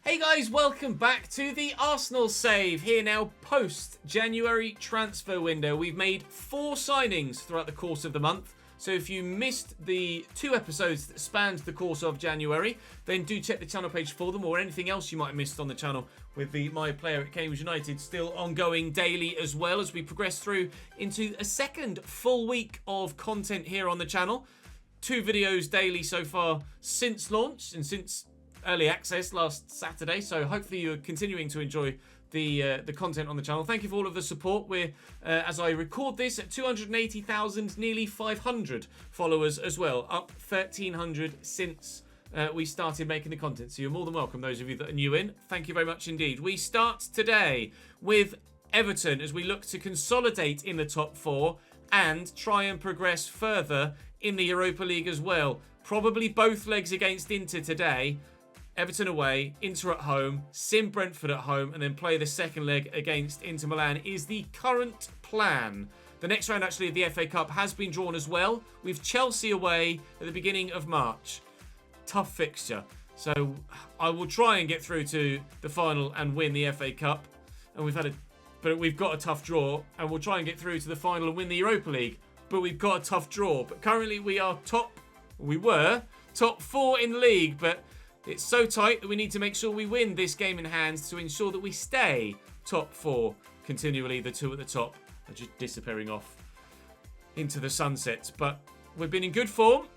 Hey guys, welcome back to the Arsenal save. Here now, post-January transfer window. We've made 4 signings throughout the course of the month. So if you missed the 2 episodes that spanned the course of January, then do check the channel page for them, or anything else you might have missed on the channel with the My Player at Cambridge United still ongoing daily, as well as we progress through into a second full week of content here on the channel. 2 videos daily so far since launch and since early access last Saturday, so hopefully you're continuing to enjoy the content on the channel. Thank you for all of the support. We're as I record this at 280,000, nearly 500 followers as well, up 1,300 since we started making the content, so you're more than welcome, those of you that are new in. Thank you very much indeed. We start today with Everton as we look to consolidate in the top 4 and try and progress further in the Europa League as well. Probably both legs against Inter today. Everton away, Inter at home, sim Brentford at home, and then play the second leg against Inter Milan is the current plan. The next round, actually, of the FA Cup has been drawn as well, with Chelsea away at the beginning of March. Tough fixture. So I will try and get through to the final and win the FA Cup. And we've got a tough draw, and we'll try and get through to the final and win the Europa League. But we've got a tough draw. But currently we were top 4 in the league, but it's so tight that we need to make sure we win this game in hand to ensure that we stay top 4 continually. The 2 at the top are just disappearing off into the sunset. But we've been in good form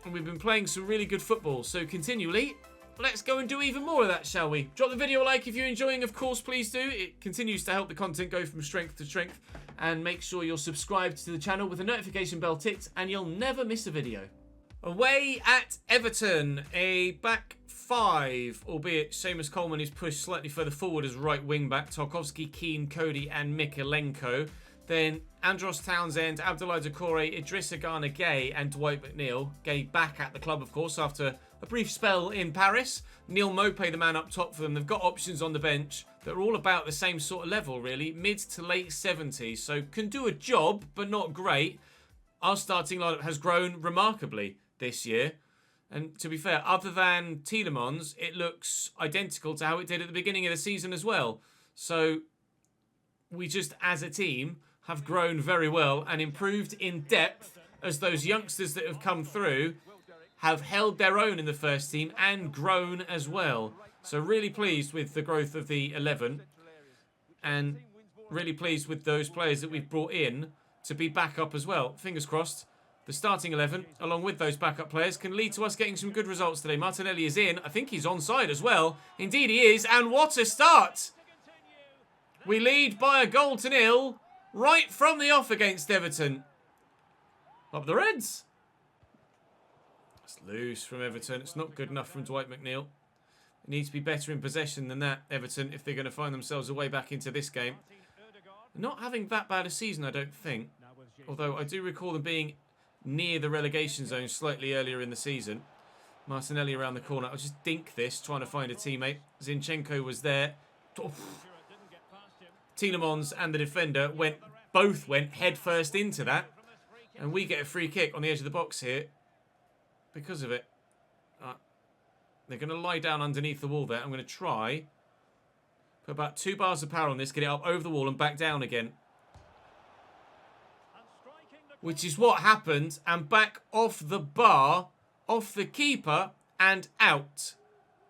and we've been playing some really good football. So continually, let's go and do even more of that, shall we? Drop the video a like if you're enjoying, of course, please do. It continues to help the content go from strength to strength. And make sure you're subscribed to the channel with the notification bell ticked and you'll never miss a video. Away at Everton, a back 5, albeit Seamus Coleman is pushed slightly further forward as right wing back. Tarkowski, Keane, Cody and Mykolenko. Then Andros Townsend, Abdoulaye Doucouré, Idrissa Gana Gueye and Dwight McNeil. Gueye back at the club, of course, after a brief spell in Paris. Neil Maupay, the man up top for them. They've got options on the bench that are all about the same sort of level, really. Mid to late 70s, so can do a job, but not great. Our starting lineup has grown remarkably this year. And to be fair, other than Tielemans, it looks identical to how it did at the beginning of the season as well. So we just, as a team, have grown very well and improved in depth as those youngsters that have come through have held their own in the first team and grown as well. So really pleased with the growth of the 11 and really pleased with those players that we've brought in to be back up as well. Fingers crossed. The starting 11, along with those backup players, can lead to us getting some good results today. Martinelli is in. I think he's onside as well. Indeed he is. And what a start! We lead by a goal to 0 right from the off against Everton. Up the Reds. It's loose from Everton. It's not good enough from Dwight McNeil. It needs to be better in possession than that, Everton, if they're going to find themselves a way back into this game. Not having that bad a season, I don't think. Although I do recall them being near the relegation zone slightly earlier in the season. Martinelli around the corner. I'll just dink this, trying to find a teammate. Zinchenko was there. Tielemans and the defender both went head first into that. And we get a free kick on the edge of the box here because of it. They're going to lie down underneath the wall there. I'm going to try. Put about 2 bars of power on this, get it up over the wall and back down again. Which is what happened, and back off the bar, off the keeper, and out.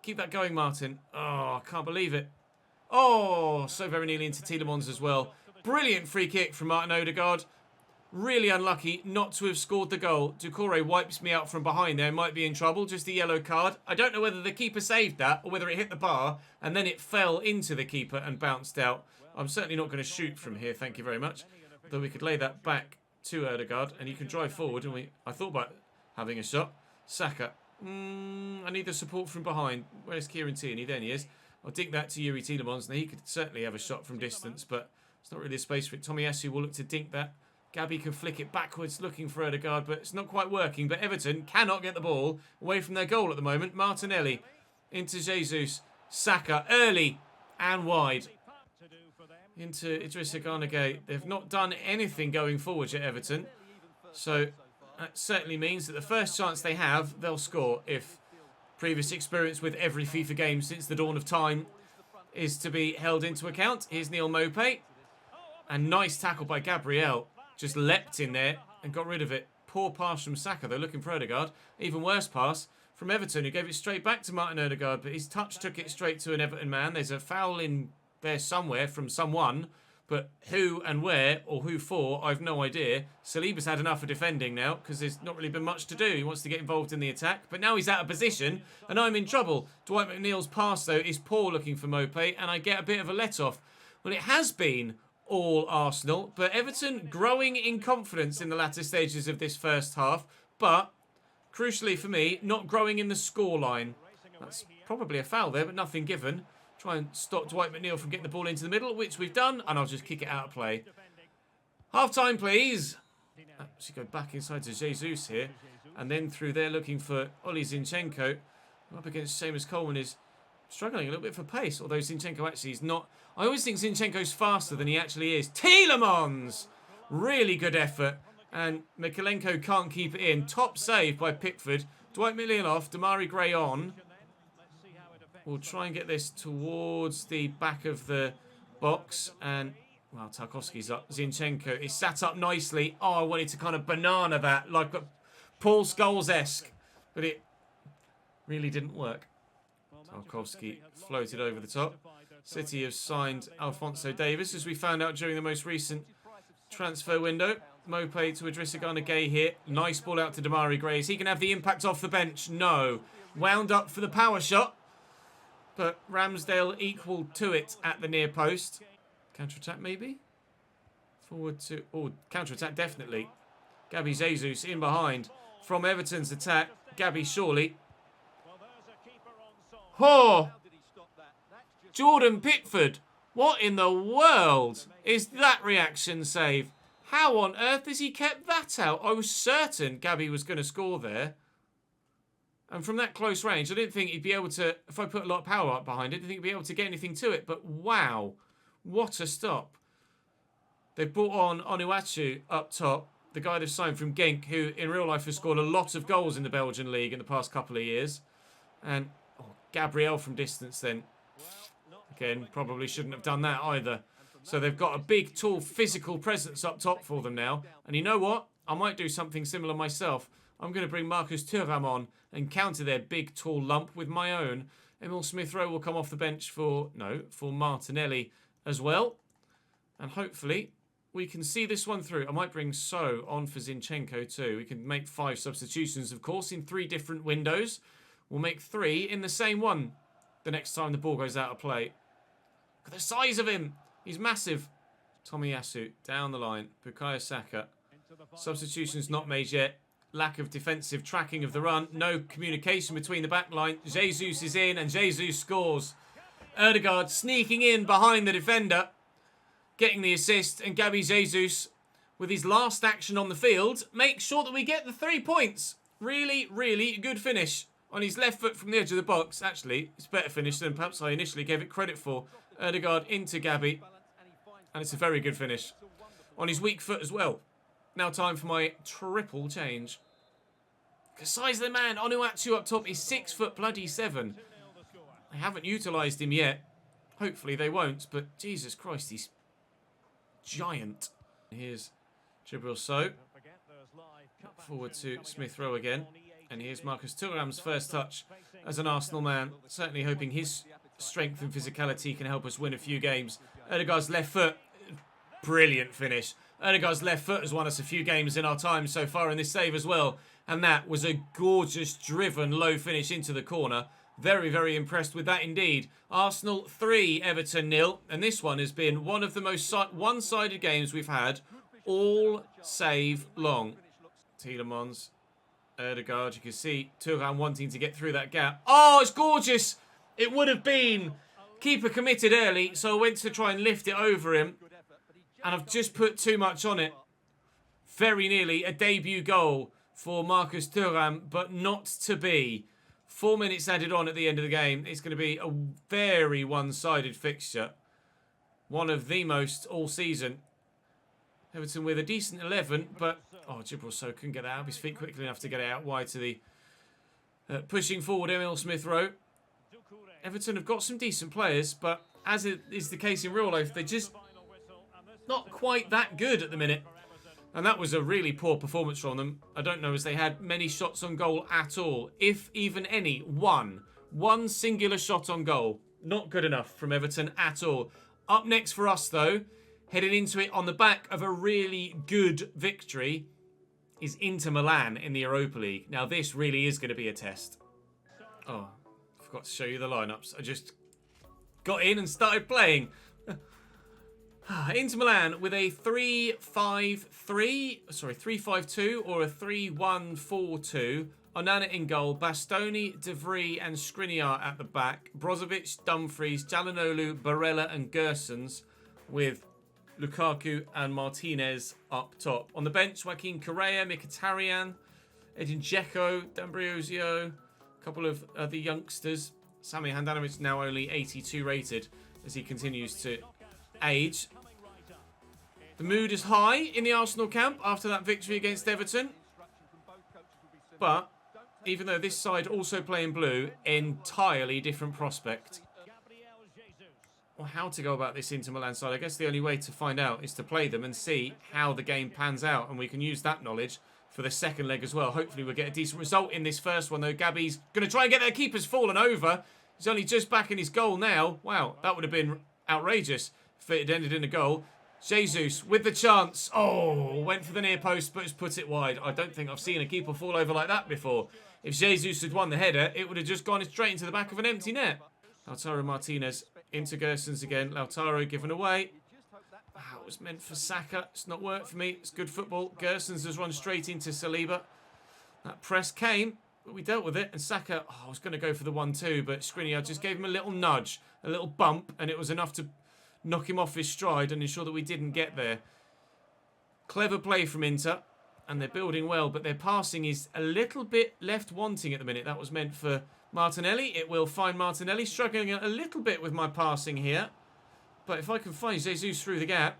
Keep that going, Martin. Oh, I can't believe it. Oh, so very nearly into Tielemans as well. Brilliant free kick from Martin Odegaard. Really unlucky not to have scored the goal. Doucouré wipes me out from behind there. Might be in trouble. Just a yellow card. I don't know whether the keeper saved that or whether it hit the bar and then it fell into the keeper and bounced out. I'm certainly not going to shoot from here, thank you very much. Though we could lay that back to Odegaard and you can drive forward. And I thought about having a shot. Saka. I need the support from behind. Where's Kieran Tierney? There he is. I'll dink that to Yuri Tielemans. Now he could certainly have a shot from distance, but it's not really a space for it. Tomiyasu will look to dink that. Gabby can flick it backwards looking for Odegaard, but it's not quite working. But Everton cannot get the ball away from their goal at the moment. Martinelli into Jesus. Saka early and wide. Into Idrissa Gana Gueye. They've not done anything going forward at Everton. So that certainly means that the first chance they have, they'll score if previous experience with every FIFA game since the dawn of time is to be held into account. Here's Neil Maupay. And nice tackle by Gabriel. Just leapt in there and got rid of it. Poor pass from Saka, though, looking for Odegaard. Even worse pass from Everton, who gave it straight back to Martin Odegaard, but his touch took it straight to an Everton man. There's a foul in there somewhere from someone, but who and where or who for, I've no idea. Saliba's had enough of defending now because there's not really been much to do. He wants to get involved in the attack, but now he's out of position and I'm in trouble. Dwight McNeil's pass, though, is poor looking for Maupay, and I get a bit of a let-off. Well, it has been all Arsenal, but Everton growing in confidence in the latter stages of this first half, but crucially for me, not growing in the scoreline. That's probably a foul there, but nothing given. Try and stop Dwight McNeil from getting the ball into the middle, which we've done, and I'll just kick it out of play. Half time, please. Actually go back inside to Jesus here, and then through there looking for Oli Zinchenko. Up against Seamus Coleman is struggling a little bit for pace, although Zinchenko actually is not. I always think Zinchenko's faster than he actually is. Tielemans! Really good effort. And Mikalenko can't keep it in. Top save by Pickford. Dwight McNeil off. Damari Gray on. We'll try and get this towards the back of the box. And, well, Tarkowski's up. Zinchenko is sat up nicely. Oh, I wanted to kind of banana that, like Paul Scholes-esque. But it really didn't work. Tarkowski floated over the top. City have signed Alphonso Davies, as we found out during the most recent transfer window. Maupay to Idrissa Gana Gueye here. Nice ball out to Damari Gray. Is he going to have the impact off the bench? No. Wound up for the power shot. But Ramsdale equal to it at the near post. Counter-attack maybe? Forward to... Oh, counter-attack definitely. Gabby Jesus in behind. From Everton's attack. Gabby surely. Oh! Jordan Pickford. What in the world is that reaction save? How on earth has he kept that out? I was certain Gabby was going to score there. And from that close range, I didn't think he'd be able to, if I put a lot of power up behind it, I didn't think he'd be able to get anything to it. But wow, what a stop. They've brought on Onuachu up top, the guy they've signed from Genk, who in real life has scored a lot of goals in the Belgian league in the past couple of years. And Gabriel from distance then. Again, probably shouldn't have done that either. So they've got a big, tall, physical presence up top for them now. And you know what? I might do something similar myself. I'm going to bring Marcus Thuram on and counter their big, tall lump with my own. Emil Smith-Rowe will come off the bench for Martinelli as well. And hopefully we can see this one through. I might bring So on for Zinchenko too. We can make 5 substitutions, of course, in 3 different windows. We'll make 3 in the same one the next time the ball goes out of play. Look at the size of him. He's massive. Tomiyasu down the line. Bukayo Saka. Substitutions not made yet. Lack of defensive tracking of the run. No communication between the back line. Jesus is in and Jesus scores. Odegaard sneaking in behind the defender. Getting the assist. And Gabby Jesus, with his last action on the field, makes sure that we get the 3 points. Really, really good finish. On his left foot from the edge of the box. Actually, it's a better finish than perhaps I initially gave it credit for. Odegaard into Gabby. And it's a very good finish. On his weak foot as well. Now time for my triple change. The size of the man. Onuachu up top is 6'7". They haven't utilised him yet. Hopefully they won't. But Jesus Christ, he's giant. Here's Jibril So. Forward to Smith-Rowe again. And here's Marcus Thuram's first touch as an Arsenal man. Certainly hoping his strength and physicality can help us win a few games. Odegaard's left foot. Brilliant finish. Odegaard's left foot has won us a few games in our time so far in this save as well. And that was a gorgeous driven low finish into the corner. Very, very impressed with that indeed. Arsenal 3, Everton 0. And this one has been one of the most one-sided games we've had all save long. Tielemans. Odegaard, you can see Thuram wanting to get through that gap. Oh, it's gorgeous. It would have been. Keeper committed early, so I went to try and lift it over him. And I've just put too much on it. Very nearly a debut goal for Marcus Thuram, but not to be. 4 minutes added on at the end of the game. It's going to be a very one-sided fixture. One of the most all season. Everton with a decent 11, but... Oh, Jibril So couldn't get that out of his feet quickly enough to get it out wide to the pushing forward Emil Smith-Rowe. Everton have got some decent players, but as it is the case in real life, they're just not quite that good at the minute. And that was a really poor performance from them. I don't know as they had many shots on goal at all. If even any. One singular shot on goal. Not good enough from Everton at all. Up next for us, though, heading into it on the back of a really good victory, is Inter Milan in the Europa League. Now, this really is going to be a test. Oh, I forgot to show you the lineups. I just got in and started playing. Inter Milan with a 3-5-2 or a 3-1-4-2. Onana in goal, Bastoni, De Vrij and Skriniar at the back. Brozovic, Dumfries, Çalhanoğlu, Barella and Gersons with Lukaku and Martinez up top. On the bench, Joaquin Correa, Mkhitaryan, Edin Dzeko, D'Ambrosio, a couple of the youngsters. Sami Handanovic now only 82 rated as he continues to age. The mood is high in the Arsenal camp after that victory against Everton. But even though this side also play in blue, entirely different prospect. Well, how to go about this Inter Milan side? I guess the only way to find out is to play them and see how the game pans out. And we can use that knowledge for the second leg as well. Hopefully we'll get a decent result in this first one, though. Gabby's going to try and get their keeper's fallen over. He's only just back in his goal now. Wow, that would have been outrageous if it had ended in a goal. Jesus with the chance. Oh, went for the near post, but has put it wide. I don't think I've seen a keeper fall over like that before. If Jesus had won the header, it would have just gone straight into the back of an empty net. Lautaro Martinez into Gersons again. Lautaro given away. It was meant for Saka. It's not worked for me. It's good football. Gersons has run straight into Saliba. That press came, but we dealt with it. And Saka, I was going to go for the 1-2, but Skriniar just gave him a little nudge, a little bump, and it was enough to knock him off his stride and ensure that we didn't get there. Clever play from Inter, and they're building well, but their passing is a little bit left wanting at the minute. That was meant for Martinelli. It will find Martinelli. Struggling a little bit with my passing here. But if I can find Jesus through the gap,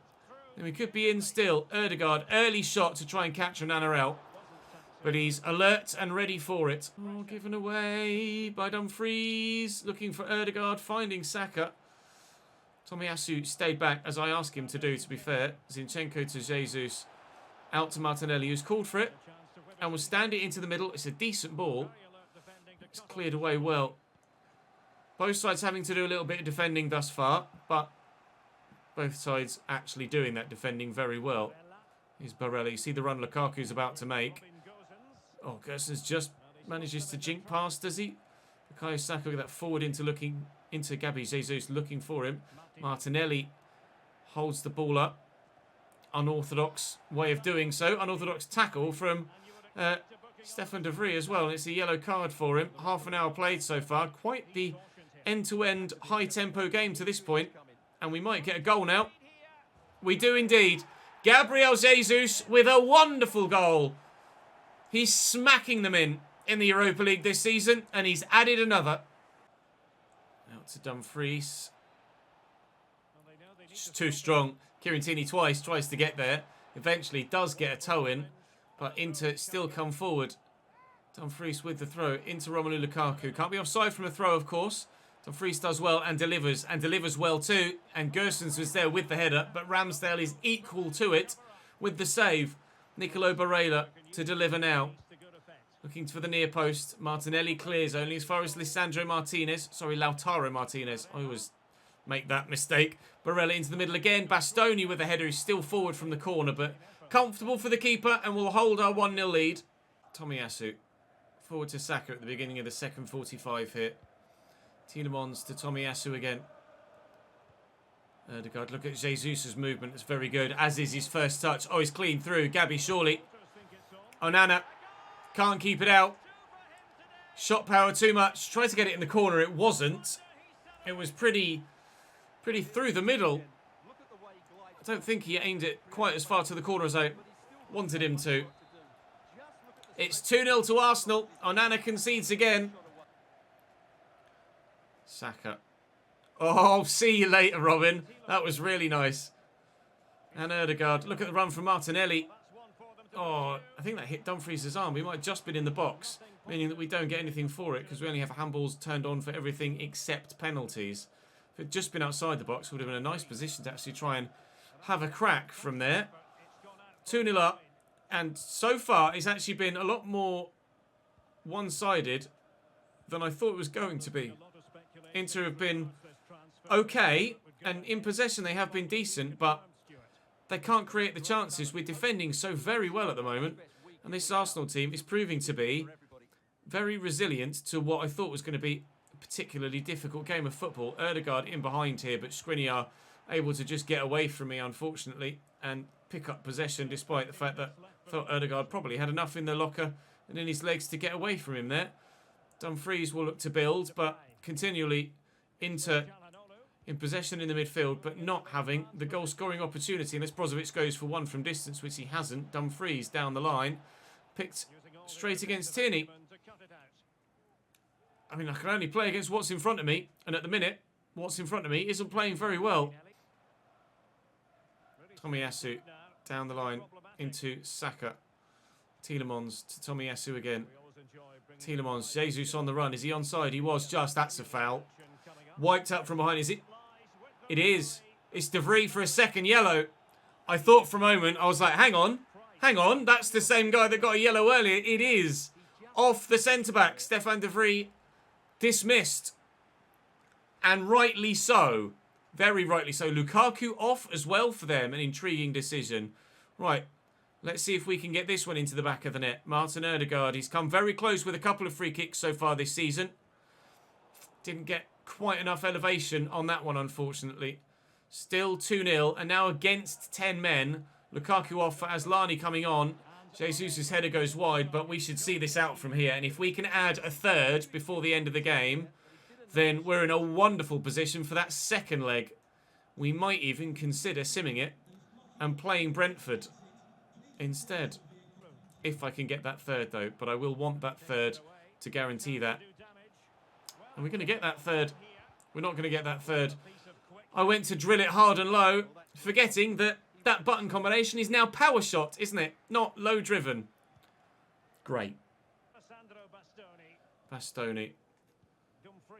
then we could be in still. Ødegaard, early shot to try and catch Onana out. But he's alert and ready for it. Oh, given away by Dumfries. Looking for Ødegaard, finding Saka. Tomiyasu stayed back, as I asked him to do, to be fair. Zinchenko to Jesus. Out to Martinelli, who's called for it. And will stand it into the middle. It's a decent ball. It's cleared away well. Both sides having to do a little bit of defending thus far. But both sides actually doing that defending very well. Here's Barella. You see the run Lukaku's about to make. Oh, Gersons just manages to jink past, does he? Bukayo Saka with that forward into Gabby Jesus, looking for him. Martinelli holds the ball up. Unorthodox way of doing so. Unorthodox tackle from Stefan De Vrij as well. And it's a yellow card for him. Half an hour played so far. Quite the end-to-end high-tempo game to this point. And we might get a goal now. We do indeed. Gabriel Jesus with a wonderful goal. He's smacking them in the Europa League this season. And he's added another. Out to Dumfries. Just too strong. Kirintini twice tries to get there. Eventually does get a toe in. But Inter still come forward. Dumfries with the throw into Romelu Lukaku. Can't be offside from a throw, of course. Dumfries does well and delivers well too. And Gersons was there with the header. But Ramsdale is equal to it with the save. Nicolo Barella to deliver now. Looking for the near post. Martinelli clears only as far as Lautaro Martinez. I always make that mistake. Barella into the middle again. Bastoni with the header is still forward from the corner, but comfortable for the keeper and will hold our 1-0 lead. Tomiyasu forward to Saka at the beginning of the second 45 here. Tielemans to Tomiyasu again. Ødegaard, look at Jesus' movement. It's very good, as is his first touch. Oh, he's clean through. Gabby surely. Onana can't keep it out. Shot power too much. Tried to get it in the corner. It wasn't. It was pretty through the middle. I don't think he aimed it quite as far to the corner as I wanted him to. It's 2-0 to Arsenal. Onana concedes again. Saka. Oh, see you later, Robin. That was really nice. And Ødegaard. Look at the run from Martinelli. Oh, I think that hit Dumfries' arm. We might have just been in the box, meaning that we don't get anything for it because we only have handballs turned on for everything except penalties. If it had just been outside the box, we would have been in a nice position to actually try and have a crack from there. 2-0 up. And so far, it's actually been a lot more one-sided than I thought it was going to be. Inter have been okay, and in possession they have been decent, but they can't create the chances. We're defending so very well at the moment, and this Arsenal team is proving to be very resilient to what I thought was going to be a particularly difficult game of football. Ødegaard in behind here, but Skriniar able to just get away from me, unfortunately, and pick up possession, despite the fact that I thought Ødegaard probably had enough in the locker and in his legs to get away from him there. Dumfries will look to build, but continually Inter in possession in the midfield, but not having the goal-scoring opportunity. Unless Brozovic goes for one from distance, which he hasn't. Dumfries down the line, picked straight against Tierney. I mean, I can only play against what's in front of me, and at the minute, what's in front of me isn't playing very well. Tomiyasu down the line into Saka. Tielemans to Tomiyasu again. Tielemans, Jesus on the run. Is he onside? He was just. That's a foul. Wiped up from behind. Is it? It is. It's De Vrij for a second yellow. I thought for a moment, I was like, hang on. That's the same guy that got a yellow earlier. It is. Off the centre-back. Stefan De Vrij dismissed. And rightly so. Very rightly so. Lukaku off as well for them. An intriguing decision. Right. Let's see if we can get this one into the back of the net. Martin Ødegaard. He's come very close with a couple of free kicks so far this season. Didn't get quite enough elevation on that one, unfortunately. Still 2-0. And now against 10 men. Lukaku off for Asllani coming on. Jesus' header goes wide, but we should see this out from here. And if we can add a third before the end of the game, then we're in a wonderful position for that second leg. We might even consider simming it and playing Brentford instead. If I can get that third, though. But I will want that third to guarantee that. And we're going to get that third. We're not going to get that third. I went to drill it hard and low, forgetting that that button combination is now power shot, isn't it? Not low driven. Great. Bastoni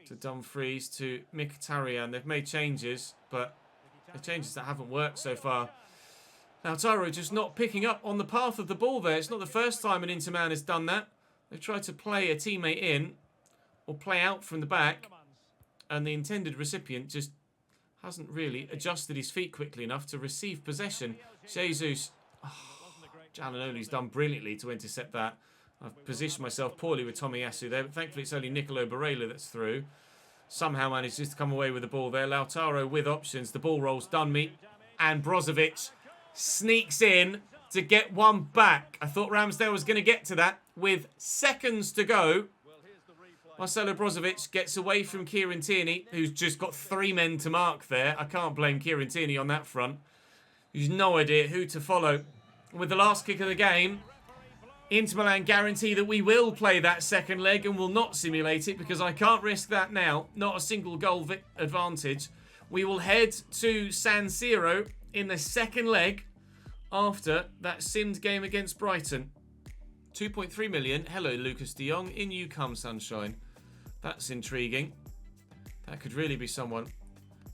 to Dumfries to Mkhitaryan. They've made changes, but the changes that haven't worked so far. Lautaro just not picking up on the path of the ball there. It's not the first time an Inter man has done that. They've tried to play a teammate in or play out from the back, and the intended recipient just hasn't really adjusted his feet quickly enough to receive possession. Jesus. Oh, Giannanoli's done brilliantly to intercept that. I've positioned myself poorly with Tomiyasu there, but thankfully it's only Nicolo Barella that's through. Somehow manages to come away with the ball there. Lautaro with options. The ball rolls Dunme, and Brozovic sneaks in to get one back. I thought Ramsdale was going to get to that with seconds to go. Marcelo Brozovic gets away from Kieran Tierney, who's just got 3 men to mark there. I can't blame Kieran Tierney on that front. He's no idea who to follow. With the last kick of the game, Inter Milan guarantee that we will play that second leg and will not simulate it because I can't risk that now. Not a single goal advantage. We will head to San Siro in the second leg after that simmed game against Brighton. 2.3 million. Hello, Lucas de Jong. In you come, sunshine. That's intriguing. That could really be someone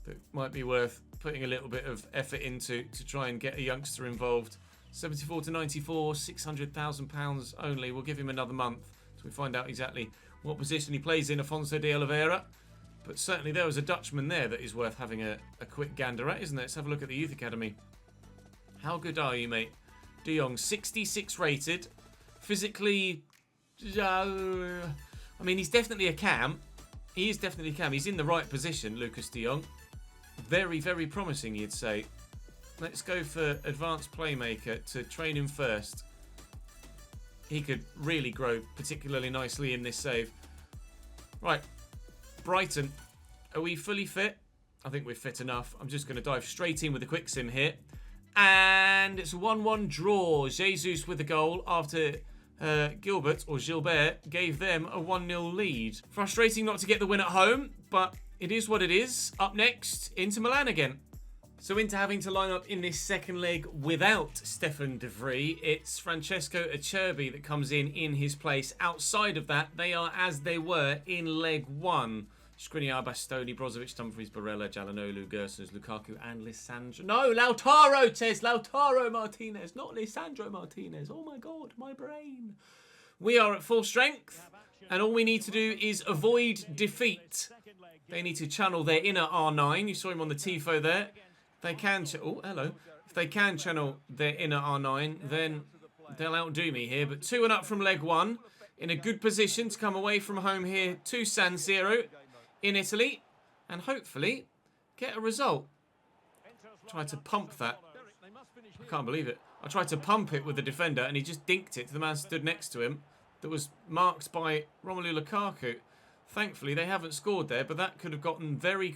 that might be worth putting a little bit of effort into to try and get a youngster involved. 74 to 94, £600,000 only. We'll give him another month so we find out exactly what position he plays in, Afonso de Oliveira. But certainly there was a Dutchman there that is worth having a quick gander at, isn't there? Let's have a look at the youth academy. How good are you, mate? De Jong, 66 rated. Physically, I mean, he's definitely a cam. He is definitely a cam. He's in the right position, Lucas de Jong. Very, very promising, you'd say. Let's go for advanced playmaker to train him first. He could really grow particularly nicely in this save. Right, Brighton. Are we fully fit? I think we're fit enough. I'm just going to dive straight in with a quick sim here. And it's a 1-1 draw. Jesus with the goal after Gilbert gave them a 1-0 lead. Frustrating not to get the win at home, but it is what it is. Up next, Inter Milan again. So into having to line up in this second leg without Stefan de Vrij, it's Francesco Acerbi that comes in his place. Outside of that, they are as they were in leg 1. Skriniar, Bastoni, Brozovic, Dumfries, Barella, Jalhanoglu, Gersons, Lukaku, and Lisandro. No, Lautaro, says Lautaro Martinez, not Lisandro Martinez. Oh my God, my brain. We are at full strength, and all we need to do is avoid defeat. They need to channel their inner R9. You saw him on the Tifo there. They can. Oh, hello. If they can channel their inner R9, then they'll outdo me here. But 2-1 up from leg 1, in a good position to come away from home here to San Siro in Italy, and hopefully get a result. Tried to pump that. I can't believe it. I tried to pump it with the defender, and he just dinked it to the man stood next to him that was marked by Romelu Lukaku. Thankfully, they haven't scored there, but that could have gotten very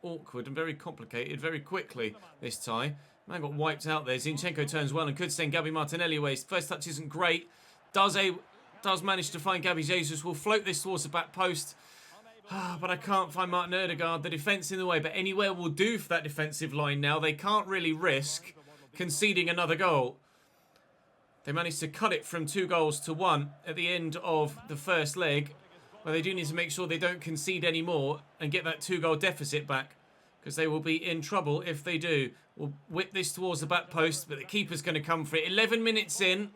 awkward and very complicated very quickly this tie. Man got wiped out there. Zinchenko turns well and could send Gabby Martinelli away. First touch isn't great. Does manage to find Gabby Jesus. Will float this towards the back post. But I can't find Martin Ødegaard. The defence in the way. But anywhere will do for that defensive line now. They can't really risk conceding another goal. They managed to cut it from 2 goals to 1 at the end of the first leg. But they do need to make sure they don't concede any more and get that 2-goal deficit back, because they will be in trouble if they do. We'll whip this towards the back post, but the keeper's going to come for it. 11 minutes in,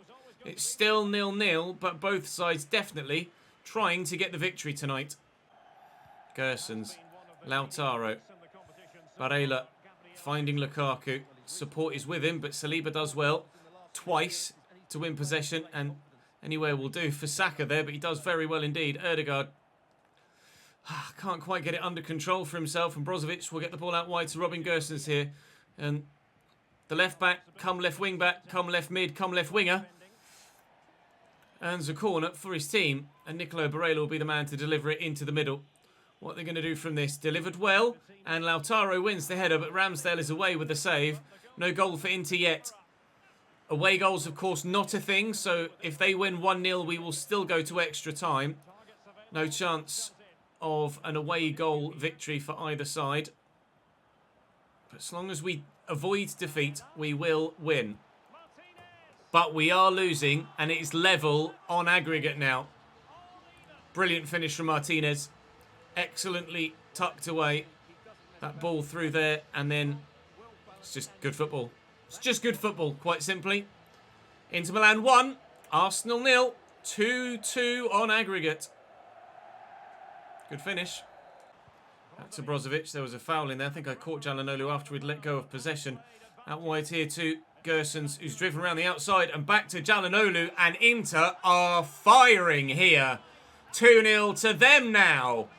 it's still 0-0, but both sides definitely trying to get the victory tonight. Gersons, Lautaro, Barella finding Lukaku. Support is with him, but Saliba does well twice to win possession, and anywhere will do for Saka there, but he does very well indeed. Ødegaard can't quite get it under control for himself, and Brozovic will get the ball out wide to Robin Gersons here. And the left back, come left wing back, come left mid, come left winger. Earns a corner for his team, and Nicolo Barella will be the man to deliver it into the middle. What they're going to do from this? Delivered well, and Lautaro wins the header, but Ramsdale is away with the save. No goal for Inter yet. Away goals, of course, not a thing. So if they win 1-0, we will still go to extra time. No chance of an away goal victory for either side. But as long as we avoid defeat, we will win. But we are losing, and it's level on aggregate now. Brilliant finish from Martinez. Excellently tucked away. That ball through there, and then it's just good football. It's just good football, quite simply. Inter Milan 1, Arsenal 0, 2-2 on aggregate. Good finish. Back to Brozovic. There was a foul in there. I think I caught Jalhanoglu after we'd let go of possession. Out wide here to Gersons, who's driven around the outside, and back to Jalhanoglu, and Inter are firing here. 2-0 to them now.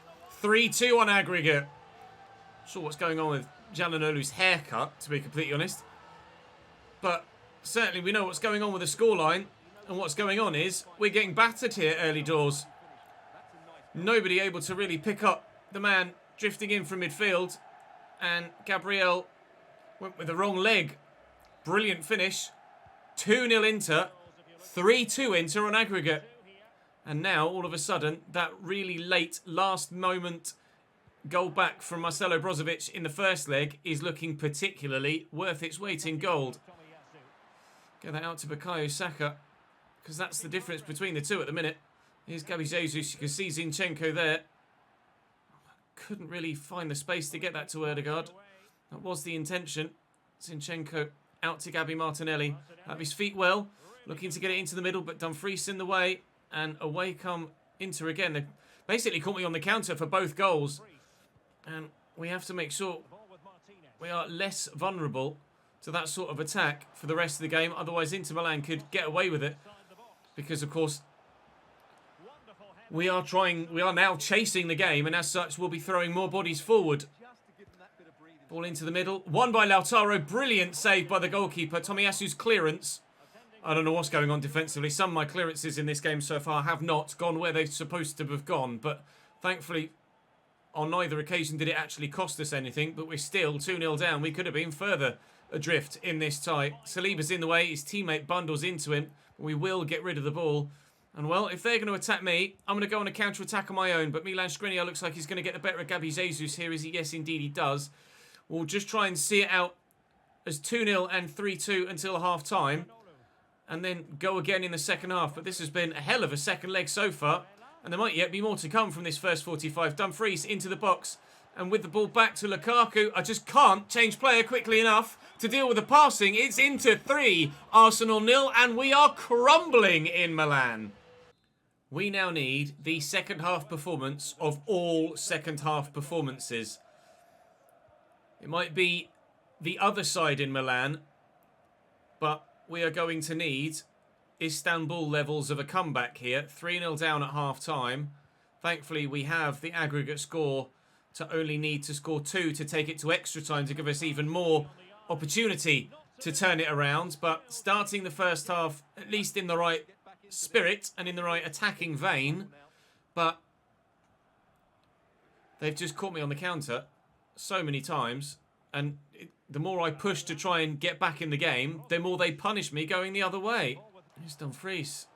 3-2 on aggregate. Not sure what's going on with Jalhanoglu's haircut, to be completely honest. But certainly we know what's going on with the scoreline. And what's going on is we're getting battered here early doors. Nobody able to really pick up the man drifting in from midfield. And Gabriel went with the wrong leg. Brilliant finish. 2-0 Inter. 3-2 Inter on aggregate. And now, all of a sudden, that really late, last moment goal back from Marcelo Brozovic in the first leg is looking particularly worth its weight in gold. Get that out to Bukayo Saka, because that's the difference between the two at the minute. Here's Gabby Jesus. You can see Zinchenko there. Couldn't really find the space to get that to Ødegaard. That was the intention. Zinchenko out to Gabby Martinelli. Have his feet well. Looking to get it into the middle, but Dumfries in the way. And away come Inter again. They basically caught me on the counter for both goals. And we have to make sure we are less vulnerable to that sort of attack for the rest of the game. Otherwise, Inter Milan could get away with it. Because, of course, we are now chasing the game. And as such, we'll be throwing more bodies forward. Ball into the middle. Won by Lautaro. Brilliant save by the goalkeeper. Tomiyasu's clearance. I don't know what's going on defensively. Some of my clearances in this game so far have not gone where they're supposed to have gone. But thankfully, on neither occasion did it actually cost us anything. But we're still 2-0 down. We could have been further adrift in this tie. Saliba's in the way. His teammate bundles into him. We will get rid of the ball. And, well, if they're going to attack me, I'm going to go on a counter-attack on my own. But Milan Skriniar looks like he's going to get the better of Gabby Jesus here. Is he? Yes, indeed, he does. We'll just try and see it out as 2-0 and 3-2 until half-time. And then go again in the second half. But this has been a hell of a second leg so far. And there might yet be more to come from this first 45. Dumfries into the box. And with the ball back to Lukaku, I just can't change player quickly enough to deal with the passing. It's into 3, Arsenal 0, and we are crumbling in Milan. We now need the second half performance of all second half performances. It might be the other side in Milan, but we are going to need Istanbul levels of a comeback here. 3-0 down at half time. Thankfully, we have the aggregate score to only need to score 2 to take it to extra time to give us even more opportunity to turn it around. But starting the first half, at least in the right spirit and in the right attacking vein. But they've just caught me on the counter so many times. And the more I push to try and get back in the game, the more they punish me going the other way. Here's Dumfries.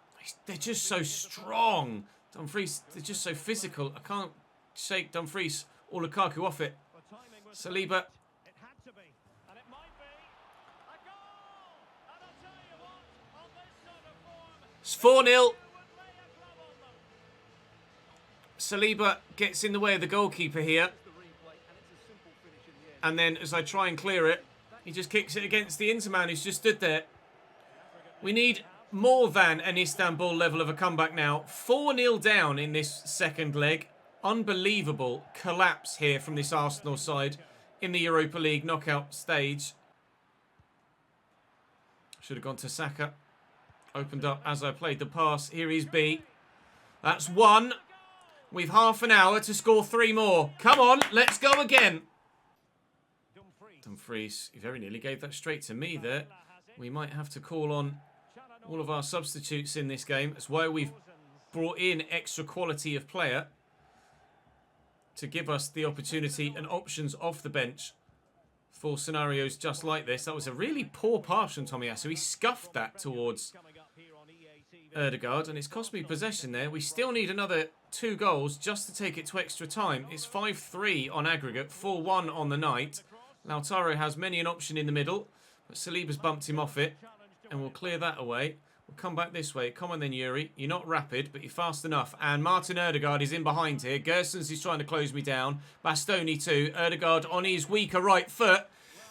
They're just so strong. Dumfries, they're just so physical. I can't shake Dumfries or Lukaku off it. Saliba. It's 4-0. Saliba gets in the way of the goalkeeper here. And then as I try and clear it, he just kicks it against the Interman who's just stood there. We need more than an Istanbul level of a comeback now. 4-0 down in this second leg. Unbelievable collapse here from this Arsenal side in the Europa League knockout stage. Should have gone to Saka. Opened up as I played the pass. Here is B. That's 1. We've half an hour to score 3 more. Come on, let's go again. Dumfries, he very nearly gave that straight to me there. We might have to call on all of our substitutes in this game. That's why we've brought in extra quality of player to give us the opportunity and options off the bench for scenarios just like this. That was a really poor pass from Tomiyasu. He scuffed that towards Ødegaard, and it's cost me possession there. We still need another 2 goals just to take it to extra time. It's 5-3 on aggregate, 4-1 on the night. Lautaro has many an option in the middle, but Saliba's bumped him off it, and we'll clear that away. We'll come back this way. Come on then, Yuri. You're not rapid, but you're fast enough. And Martin Ødegaard is in behind here. Gersons is trying to close me down. Bastoni too. Ødegaard on his weaker right foot.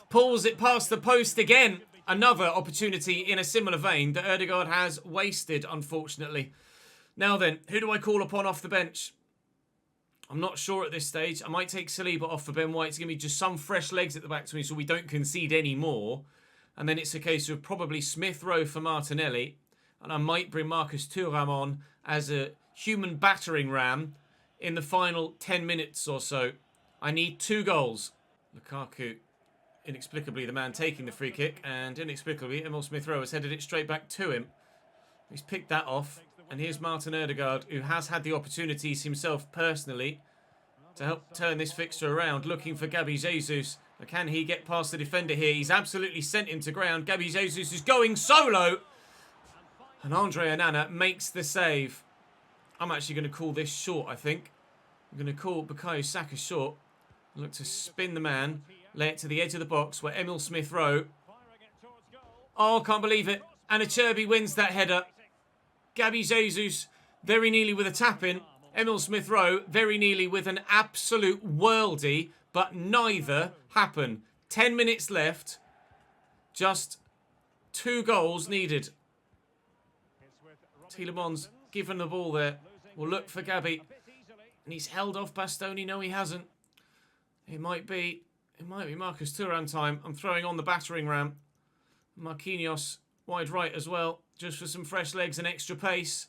Pulls it past the post again. Another opportunity in a similar vein that Ødegaard has wasted, unfortunately. Now then, who do I call upon off the bench? I'm not sure at this stage. I might take Saliba off for Ben White to give me just some fresh legs at the back to me so we don't concede any more. And then it's a case of probably Smith Rowe for Martinelli. And I might bring Marcus Thuram on as a human battering ram in the final 10 minutes or so. I need 2 goals. Lukaku, inexplicably the man taking the free kick. And inexplicably, Emil Smith Rowe has headed it straight back to him. He's picked that off. And here's Martin Ødegaard, who has had the opportunities himself personally to help turn this fixture around, looking for Gabby Jesus. But can he get past the defender here? He's absolutely sent him to ground. Gabby Jesus is going solo. And Andre Onana makes the save. I'm actually going to call this short, I think. I'm going to call Bukayo Saka short. Look to spin the man. Lay it to the edge of the box where Emil Smith Rowe. Oh, can't believe it. And Acerbi wins that header. Gabby Jesus very nearly with a tap-in. Emil Smith Rowe very nearly with an absolute worldie. But neither happen. 10 minutes left. Just 2 goals needed. Tielemans given the ball there. We'll look for Gabby. And he's held off Bastoni. No, he hasn't. It might be Marcus Thuram time. I'm throwing on the battering ram. Marquinhos wide right as well. Just for some fresh legs and extra pace.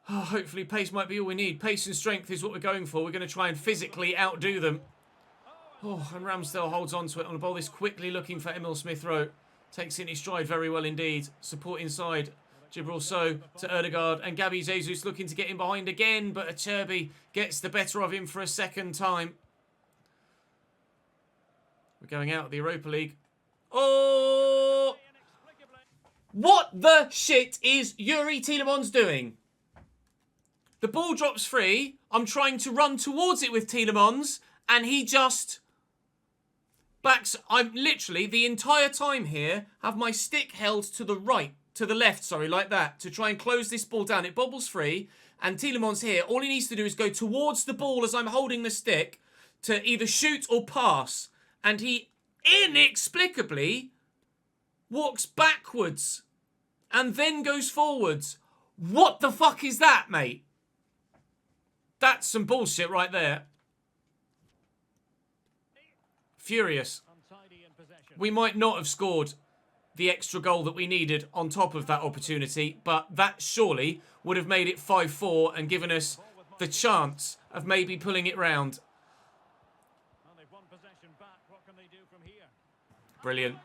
Oh, hopefully pace might be all we need. Pace and strength is what we're going for. We're going to try and physically outdo them. Oh, and Ramsdale holds on to it on the ball. This quickly looking for Emil Smith Rowe. Takes it in his stride very well indeed. Support inside. Gibril So to Ødegaard. And Gabby Jesus looking to get in behind again. But Acerbi gets the better of him for a second time. We're going out of the Europa League. Oh! What the shit is Yuri Tielemans doing? The ball drops free. I'm trying to run towards it with Tielemans. And he just Backs, I'm literally, the entire time here, have my stick held to the right, to the left, sorry, like that, to try and close this ball down. It bobbles free, and Tielemans here, all he needs to do is go towards the ball as I'm holding the stick to either shoot or pass. And he inexplicably walks backwards and then goes forwards. What the fuck is that, mate? That's some bullshit right there. Furious. We might not have scored the extra goal that we needed on top of that opportunity, but that surely would have made it 5-4 and given us the chance of maybe pulling it round. Brilliant.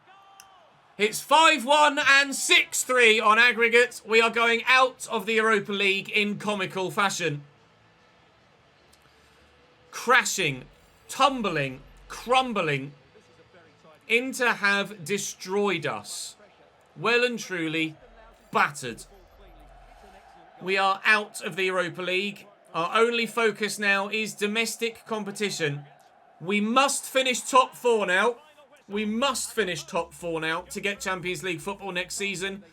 It's 5-1 and 6-3 on aggregate. We are going out of the Europa League in comical fashion. Crashing, tumbling, crumbling in to have destroyed us. Well and truly battered. We are out of the Europa League. Our only focus now is domestic competition. We must finish top 4 now. We must finish top 4 now to get Champions League football next season.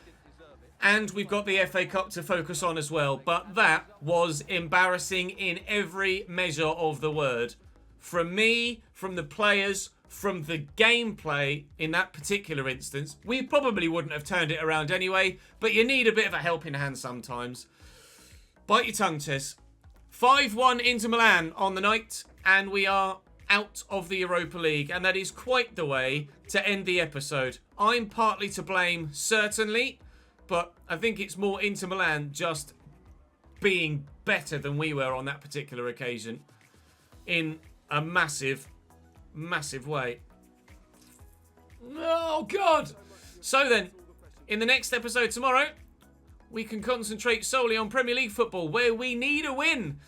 And we've got the FA Cup to focus on as well. But that was embarrassing in every measure of the word. From me, from the players, from the gameplay in that particular instance. We probably wouldn't have turned it around anyway, but you need a bit of a helping hand sometimes. Bite your tongue, Ches. 5-1 into Milan on the night, and we are out of the Europa League, and that is quite the way to end the episode. I'm partly to blame, certainly, but I think it's more Inter Milan just being better than we were on that particular occasion in a massive, massive way. Oh, God! So then, in the next episode tomorrow, we can concentrate solely on Premier League football, where we need a win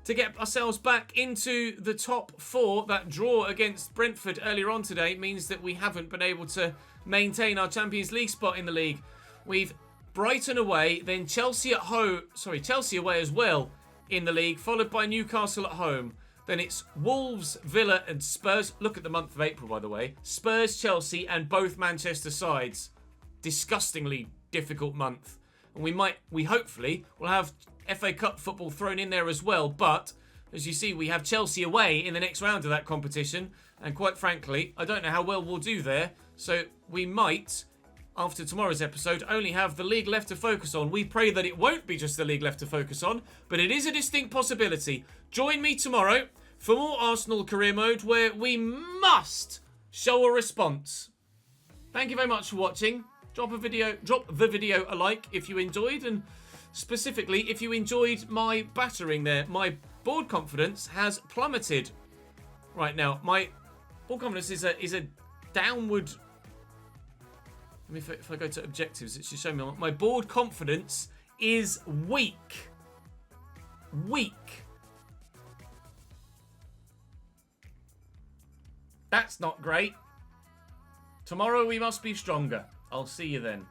to get ourselves back into the top 4. That draw against Brentford earlier on today means that we haven't been able to maintain our Champions League spot in the league. We've Brighton away, then Chelsea at home. Sorry, Chelsea away as well in the league, followed by Newcastle at home. Then it's Wolves, Villa and Spurs. Look at the month of April, by the way. Spurs, Chelsea and both Manchester sides. Disgustingly difficult month. And we hopefully will have FA Cup football thrown in there as well. But, as you see, we have Chelsea away in the next round of that competition. And quite frankly, I don't know how well we'll do there. So we might, after tomorrow's episode, only have the league left to focus on. We pray that it won't be just the league left to focus on. But it is a distinct possibility. Join me tomorrow for more Arsenal career mode, where we must show a response. Thank you very much for watching. Drop the video a like if you enjoyed, and specifically if you enjoyed my battering there. My board confidence has plummeted right now. My board confidence is a downward. I mean, if I go to objectives, it should show me my board confidence is weak. Weak. That's not great. Tomorrow we must be stronger. I'll see you then.